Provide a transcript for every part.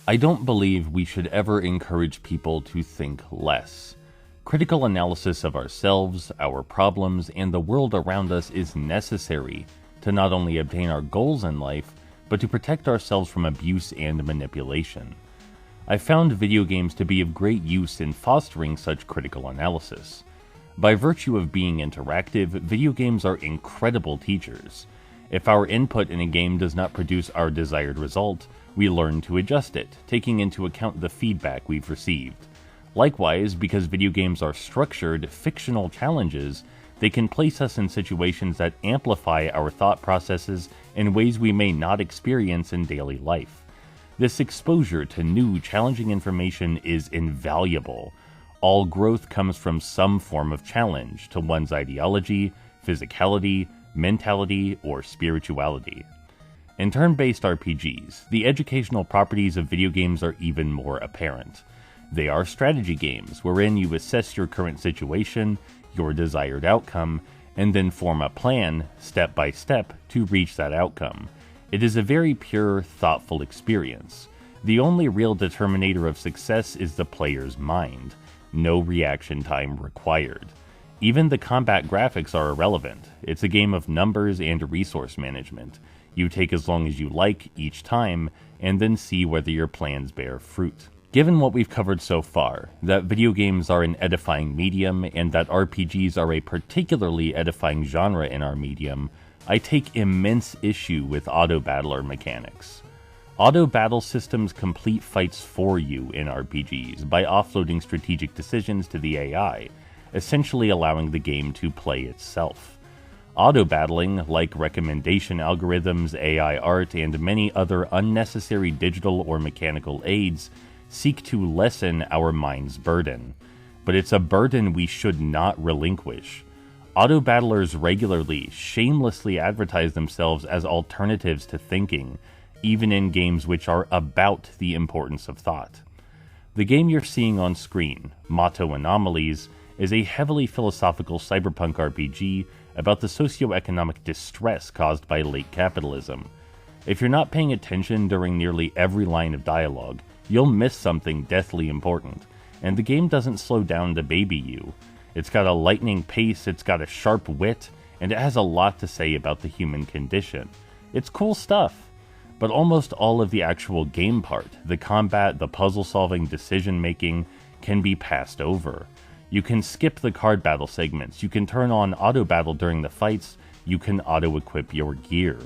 I don't believe we should ever encourage people to think less. Critical analysis of ourselves, our problems, and the world around us is necessary to not only obtain our goals in life, but to protect ourselves from abuse and manipulation. I found video games to be of great use in fostering such critical analysis. By virtue of being interactive, video games are incredible teachers. If our input in a game does not produce our desired result, we learn to adjust it, taking into account the feedback we've received. Likewise, because video games are structured, fictional challenges, they can place us in situations that amplify our thought processes in ways we may not experience in daily life. This exposure to new, challenging information is invaluable. All growth comes from some form of challenge to one's ideology, physicality, mentality, or spirituality. In turn-based RPGs, the educational properties of video games are even more apparent. They are strategy games wherein you assess your current situation, your desired outcome, and then form a plan, step by step, to reach that outcome. It is a very pure, thoughtful experience. The only real determinator of success is the player's mind. No reaction time required. Even the combat graphics are irrelevant. It's a game of numbers and resource management. You take as long as you like each time, and then see whether your plans bear fruit. Given what we've covered so far, that video games are an edifying medium, and that RPGs are a particularly edifying genre in our medium, I take immense issue with auto-battler mechanics. Auto-battle systems complete fights for you in RPGs by offloading strategic decisions to the AI, essentially allowing the game to play itself. Auto-battling, like recommendation algorithms, AI art, and many other unnecessary digital or mechanical aids, seek to lessen our mind's burden. But it's a burden we should not relinquish. Auto-battlers regularly, shamelessly advertise themselves as alternatives to thinking, even in games which are about the importance of thought. The game you're seeing on screen, Motto Anomalies, is a heavily philosophical cyberpunk RPG about the socioeconomic distress caused by late capitalism. If you're not paying attention during nearly every line of dialogue, you'll miss something deathly important, and the game doesn't slow down to baby you. It's got a lightning pace, it's got a sharp wit, and it has a lot to say about the human condition. It's cool stuff. But almost all of the actual game part, the combat, the puzzle-solving, decision-making, can be passed over. You can skip the card battle segments, you can turn on auto-battle during the fights, you can auto-equip your gear.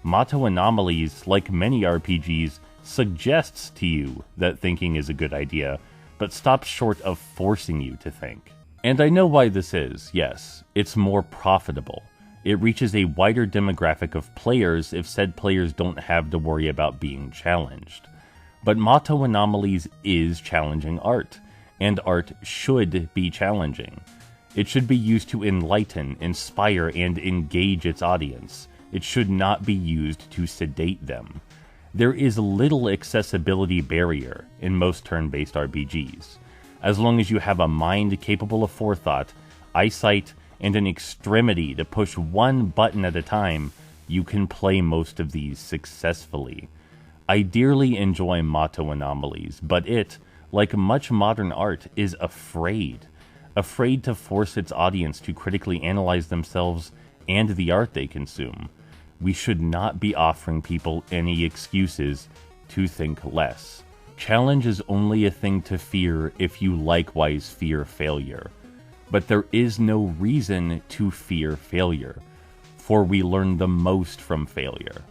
Motto Anomalies, like many RPGs, suggests to you that thinking is a good idea, but stops short of forcing you to think. And I know why this is, yes, it's more profitable. It reaches a wider demographic of players if said players don't have to worry about being challenged. But Motto Anomalies is challenging art, and art should be challenging. It should be used to enlighten, inspire, and engage its audience. It should not be used to sedate them. There is little accessibility barrier in most turn-based RPGs. As long as you have a mind capable of forethought, eyesight, and an extremity to push one button at a time, you can play most of these successfully. I dearly enjoy Motto Anomalies, but it, like much modern art, is afraid to force its audience to critically analyze themselves and the art they consume. We should not be offering people any excuses to think less. Challenge is only a thing to fear if you likewise fear failure. But there is no reason to fear failure, for we learn the most from failure.